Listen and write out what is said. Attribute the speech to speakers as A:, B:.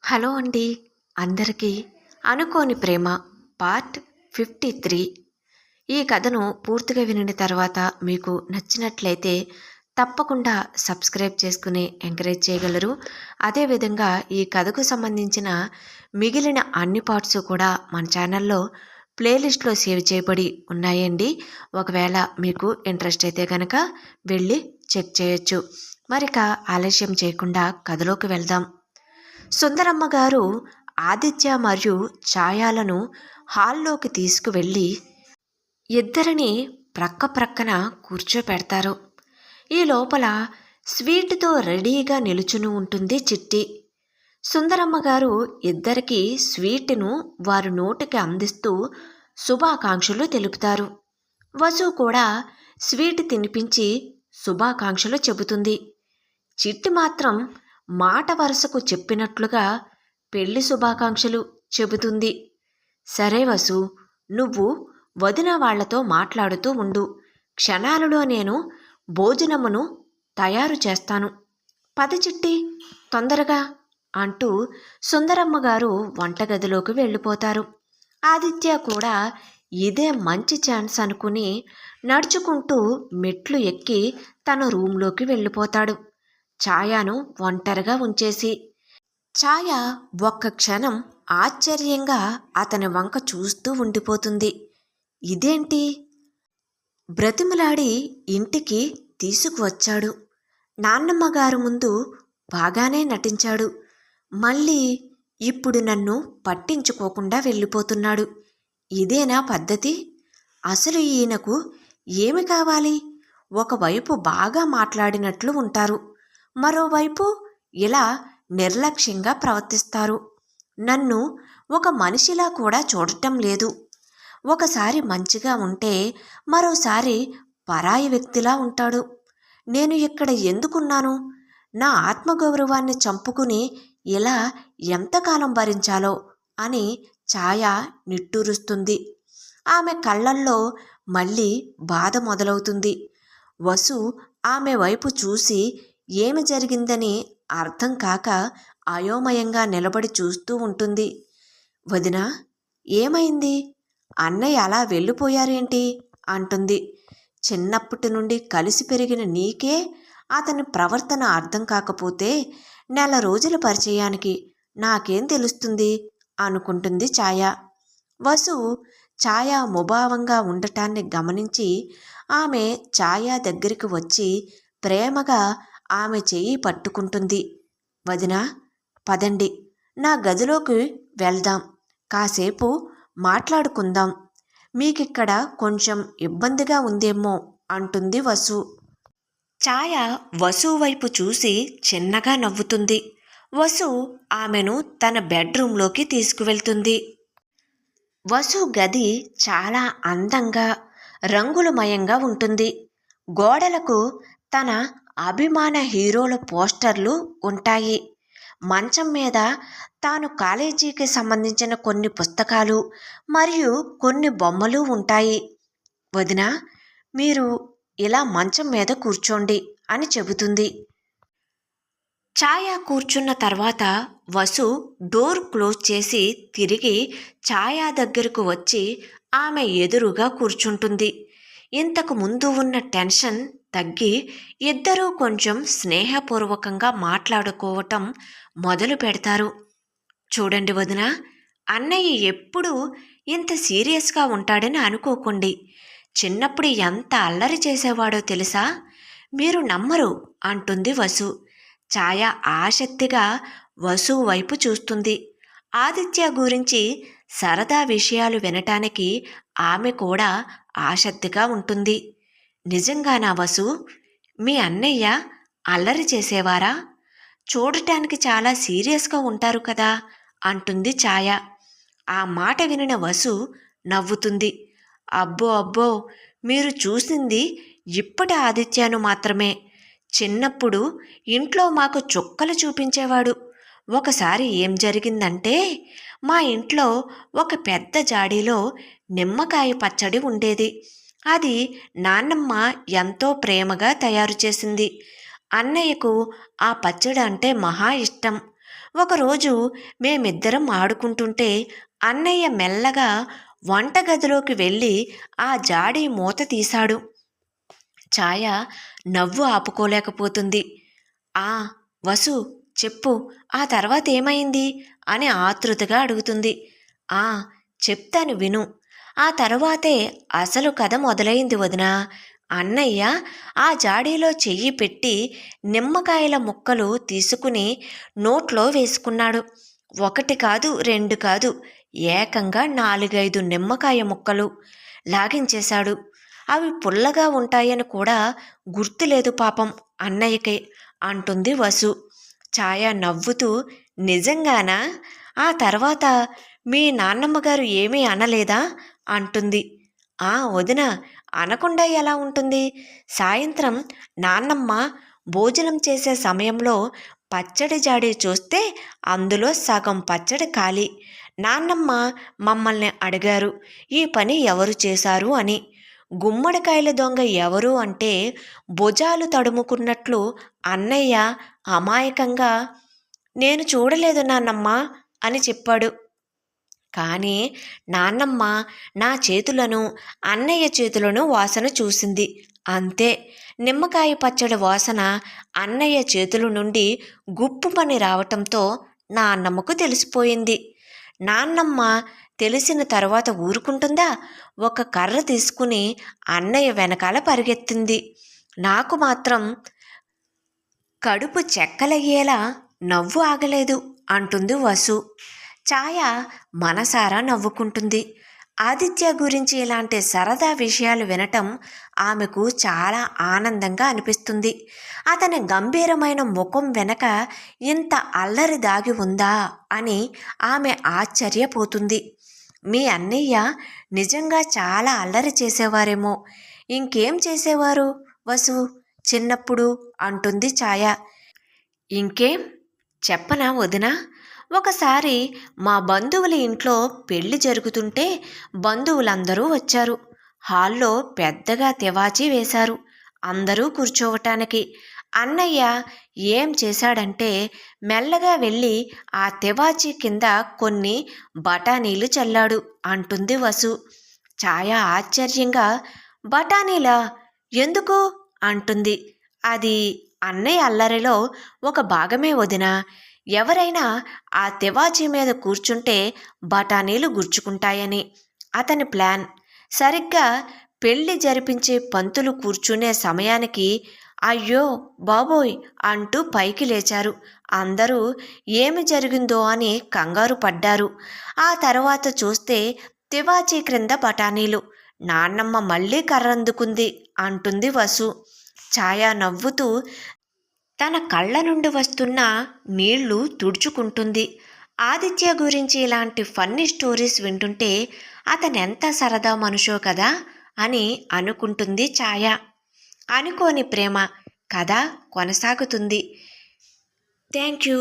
A: Hello అండి. అందరికీ అనుకోని ప్రేమ పార్ట్ 53. ఈ కథను పూర్తిగా వినిన తర్వాత మీకు నచ్చినట్లయితే తప్పకుండా సబ్స్క్రైబ్ చేసుకుని ఎంకరేజ్ చేయగలరు. అదేవిధంగా ఈ కథకు సంబంధించిన మిగిలిన అన్ని పార్ట్స్ కూడా మన ఛానల్లో ప్లేలిస్ట్లో సేవ్ చేయబడి ఉన్నాయండి. ఒకవేళ మీకు ఇంట్రెస్ట్ అయితే కనుక వెళ్ళి చెక్ చేయొచ్చు. మరిక ఆలస్యం చేయకుండా కథలోకి వెళ్దాం. సుందరమ్మ గారు ఆదిత్య మరియు ఛాయాలను హాల్లోకి తీసుకువెళ్ళి ఇద్దరిని ప్రక్క ప్రక్కన కూర్చోపెడతారు. ఈ లోపల స్వీట్తో రెడీగా నిలుచుని ఉంటుంది చిట్టి. సుందరమ్మ గారు ఇద్దరికీ స్వీట్ను వారి నోటికి అందిస్తూ శుభాకాంక్షలు తెలుపుతారు. వసు కూడా స్వీట్ తినిపించి శుభాకాంక్షలు చెబుతుంది. చిట్టి మాత్రం మాట వరుసకు చెప్పినట్లుగా పెళ్లి శుభాకాంక్షలు చెబుతుంది. సరే వసు, నువ్వు వదిన వాళ్లతో మాట్లాడుతూ ఉండు. క్షణాలలో నేను భోజనమును తయారు చేస్తాను. పద చిట్టి, తొందరగా అంటూ సుందరమ్మ గారు వంటగదిలోకి వెళ్ళిపోతారు. ఆదిత్య కూడా ఇదే మంచి ఛాన్స్ అనుకుని నడుచుకుంటూ మెట్లు ఎక్కి తన రూంలోకి వెళ్ళిపోతాడు, ఛాయను ఒంటరిగా ఉంచేసి. ఛాయ ఒక్క క్షణం ఆశ్చర్యంగా అతని వంక చూస్తూ ఉండిపోతుంది. ఇదేంటి, బ్రతిమలాడి ఇంటికి తీసుకువచ్చాడు, నాన్నమ్మగారు ముందు బాగానే నటించాడు, మళ్ళీ ఇప్పుడు నన్ను పట్టించుకోకుండా వెళ్ళిపోతున్నాడు. ఇదేనా పద్ధతి? అసలు ఈయనకు ఏమి కావాలి? ఒకవైపు బాగా మాట్లాడినట్లు ఉంటారు, మరోవైపు ఇలా నిర్లక్ష్యంగా ప్రవర్తిస్తారు. నన్ను ఒక మనిషిలా కూడా చూడటం లేదు. ఒకసారి మంచిగా ఉంటే మరోసారి పరాయి వ్యక్తిలా ఉంటాడు. నేను ఇక్కడ ఎందుకున్నాను? నా ఆత్మగౌరవాన్ని చంపుకుని ఇలా ఎంతకాలం భరించాలో అని ఛాయ నిట్టూరుస్తుంది. ఆమె కళ్ళల్లో మళ్ళీ బాధ మొదలవుతుంది. వసు ఆమె వైపు చూసి ఏమి జరిగిందని అర్థం కాక అయోమయంగా నిలబడి చూస్తూ ఉంటుంది. వదినా, ఏమైంది? అన్నయ్య అలా వెళ్ళిపోయారేంటి అంటుంది. చిన్నప్పటి నుండి కలిసి పెరిగిన నీకే అతని ప్రవర్తన అర్థం కాకపోతే నెల రోజుల పరిచయానికి నాకేం తెలుస్తుంది అనుకుంటుంది ఛాయ. వసు ఛాయ ముభావంగా ఉండటాన్ని గమనించి ఆమె ఛాయ దగ్గరికి వచ్చి ప్రేమగా ఆమె చెయ్యి పట్టుకుంటుంది. వదినా, పదండి, నా గదిలోకి వెళ్దాం, కాసేపు మాట్లాడుకుందాం, మీకిక్కడ కొంచెం ఇబ్బందిగా ఉందేమో అంటుంది వసు. ఛాయ వసు వైపు చూసి చిన్నగా నవ్వుతుంది. వసు ఆమెను తన బెడ్రూంలోకి తీసుకువెళ్తుంది. వసు గది చాలా అందంగా రంగులమయంగా ఉంటుంది. గోడలకు తన అభిమాన హీరోల పోస్టర్లు ఉంటాయి. మంచం మీద తాను కాలేజీకి సంబంధించిన కొన్ని పుస్తకాలు మరియు కొన్ని బొమ్మలు ఉంటాయి. వదినా, మీరు ఇలా మంచం మీద కూర్చోండి అని చెబుతుంది. ఛాయ కూర్చున్న తర్వాత వసు డోర్ క్లోజ్ చేసి తిరిగి ఛాయ దగ్గరకు వచ్చి ఆమె ఎదురుగా కూర్చుంటుంది. ఇంతకు ముందు ఉన్న టెన్షన్ తగ్గి ఇద్దరూ కొంచెం స్నేహపూర్వకంగా మాట్లాడుకోవటం మొదలు పెడతారు. చూడండి వదినా, అన్నయ్య ఎప్పుడూ ఇంత సీరియస్గా ఉంటాడని అనుకోకండి. చిన్నప్పుడు ఎంత అల్లరి చేసేవాడో తెలుసా? మీరు నమ్మరు అంటుంది వసు. ఛాయ ఆసక్తిగా వసు వైపు చూస్తుంది. ఆదిత్య గురించి సరదా విషయాలు వినటానికి ఆమె కూడా ఆసక్తిగా ఉంటుంది. నిజంగానా వసు? మీ అన్నయ్య అల్లరి చేసేవారా? చూడటానికి చాలా సీరియస్గా ఉంటారు కదా అంటుంది ఛాయ. ఆ మాట వినిన వసు నవ్వుతుంది. అబ్బో అబ్బో, మీరు చూసింది ఇప్పటి ఆదిత్యను మాత్రమే. చిన్నప్పుడు ఇంట్లో మాకు చుక్కలు చూపించేవాడు. ఒకసారి ఏం జరిగిందంటే, మా ఇంట్లో ఒక పెద్ద జాడీలో నిమ్మకాయ పచ్చడి ఉండేది. అది నాన్నమ్మ ఎంతో ప్రేమగా తయారు చేసింది. అన్నయ్యకు ఆ పచ్చడి అంటే మహా ఇష్టం. ఒకరోజు మేమిద్దరం ఆడుకుంటుంటే అన్నయ్య మెల్లగా వంటగదిలోకి వెళ్ళి ఆ జాడీ మూత తీశాడు. ఛాయ నవ్వు ఆపుకోలేకపోతుంది. ఆ వసు, చెప్పు, ఆ తర్వాత ఏమైంది అని ఆతృతగా అడుగుతుంది. ఆ చెప్తాను విను. ఆ తరువాతే అసలు కథ మొదలైంది వదినా. అన్నయ్య ఆ జాడీలో చెయ్యి పెట్టి నిమ్మకాయల ముక్కలు తీసుకుని నోట్లో వేసుకున్నాడు. ఒకటి కాదు, రెండు కాదు, ఏకంగా 4-5 నిమ్మకాయ ముక్కలు లాగించేశాడు. అవి పుల్లగా ఉంటాయని కూడా గుర్తులేదు పాపం అన్నయ్యకి అంటుంది వసు. ఛాయ నవ్వుతూ, నిజంగానా? ఆ తర్వాత మీ నాన్నమ్మగారు ఏమీ అనలేదా అంటుంది. ఆ వదిన, అనకుండా ఎలా ఉంటుంది? సాయంత్రం నాన్నమ్మ భోజనం చేసే సమయంలో పచ్చడి జాడీ చూస్తే అందులో సగం పచ్చడి ఖాళీ. నాన్నమ్మ మమ్మల్ని అడిగారు, ఈ పని ఎవరు చేశారు అని. గుమ్మడికాయల దొంగ ఎవరు అంటే భుజాలు తడుముకున్నట్లు అన్నయ్య అమాయకంగా, నేను చూడలేదు నాన్నమ్మ అని చెప్పాడు. కానీ నాన్నమ్మ నా చేతులను, అన్నయ్య చేతులను వాసన చూసింది. అంతే. నిమ్మకాయ పచ్చడి వాసన అన్నయ్య చేతుల నుండి గుప్పుమని రావటంతో నాన్నమ్మకు తెలిసిపోయింది. నాన్నమ్మ తెలిసిన తర్వాత ఊరుకుంటుందా? ఒక కర్ర తీసుకుని అన్నయ్య వెనకాల పరిగెత్తింది. నాకు మాత్రం కడుపు చెక్కలయ్యేలా నవ్వు ఆగలేదు అంటుంది వసు. ఛాయ మనసారా నవ్వుకుంటుంది. ఆదిత్య గురించి ఇలాంటి సరదా విషయాలు వినటం ఆమెకు చాలా ఆనందంగా అనిపిస్తుంది. అతని గంభీరమైన ముఖం వెనక ఇంత అల్లరి దాగి ఉందా అని ఆమె ఆశ్చర్యపోతుంది. మీ అన్నయ్య నిజంగా చాలా అల్లరి చేసేవారేమో. ఇంకేం చేసేవారు వసు చిన్నప్పుడు అంటుంది ఛాయ. ఇంకేం చెప్పనా వదినా? ఒకసారి మా బంధువుల ఇంట్లో పెళ్లి జరుగుతుంటే బంధువులందరూ వచ్చారు. హాల్లో పెద్దగా తివాచీ వేశారు అందరూ కూర్చోవటానికి. అన్నయ్య ఏం చేశాడంటే మెల్లగా వెళ్ళి ఆ తివాచీ కింద కొన్ని బఠానీలు చల్లాడు అంటుంది వసు. ఛాయ ఆశ్చర్యంగా, బఠానీలా? ఎందుకు అంటుంది. అది అన్నయ్య అల్లరిలో ఒక భాగమే వదినా. ఎవరైనా ఆ తివాచీ మీద కూర్చుంటే బఠానీలు గుచ్చుకుంటాయని అతని ప్లాన్. సరిగ్గా పెళ్లి జరిపించే పంతులు కూర్చునే సమయానికి అయ్యో బాబోయ్ అంటూ పైకి లేచారు. అందరూ ఏమి జరిగిందో అని కంగారు పడ్డారు. ఆ తర్వాత చూస్తే తివాచీ క్రింద బఠానీలు. నాన్నమ్మ మళ్ళీ కర్రందుకుంది అంటుంది వసు. ఛాయ నవ్వుతూ తన కళ్ళ నుండి వస్తున్న నీళ్లు తుడుచుకుంటుంది. ఆదిత్య గురించి ఇలాంటి ఫన్నీ స్టోరీస్ వింటుంటే అతనెంత సరదా మనుషో కదా అని అనుకుంటుంది ఛాయ. అనుకోని ప్రేమ కథ కొనసాగుతుంది. Thank you.